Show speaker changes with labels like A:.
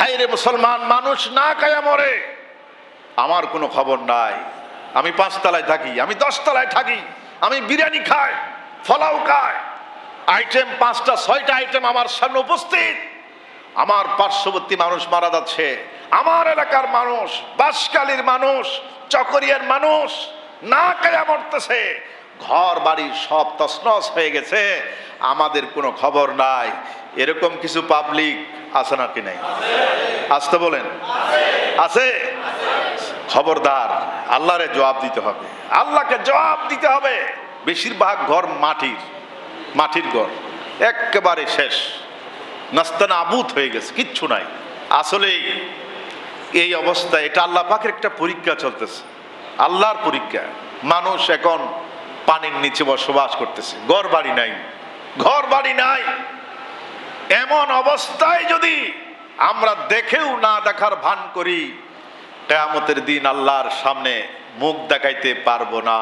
A: হায়রে মুসলমান, মানুষ না খায়া মরে, আমার কোনো খবর নাই। আমি 5 তলায় থাকি, আমি 10 তলায় থাকি, আমি বিরিয়ানি খাই, ফলাও খাই, আইটেম 5টা 6টা আইটেম আমার সামনে উপস্থিত। আমার পার্শ্ববর্তী মানুষ মারা যাচ্ছে, আমার এলাকার মানুষ, বাঁশখালীর মানুষ, চকরিয়ার মানুষ না খায়া মরতেছে, ঘর বাড়ি সব তছনছ হয়ে গেছে, আমাদের কোনো খবর নাই। এরকম কিছু পাবলিক আছে নাকি নাই? আসতে বলেন, আছে? খবরদার, আল্লাহরে জবাব দিতে হবে, আল্লাহকে জবাব দিতে হবে। বেশিরভাগ ঘর মাটির ঘর, একেবারে শেষ, নাস্তানাবুদ হয়ে গেছে, কিচ্ছু নাই। আসলে এই অবস্থা, এটা আল্লাহ পাকের একটা পরীক্ষা চলতেছে, আল্লাহর পরীক্ষা। মানুষ এখন পানির নিচে বসবাস করতেছে, ঘর বাড়ি নাই। এমন অবস্থায় যদি আমরা দেখেও না দেখার ভান করি, কিয়ামতের দিন আল্লাহর সামনে মুখ দেখাইতে পারবো না।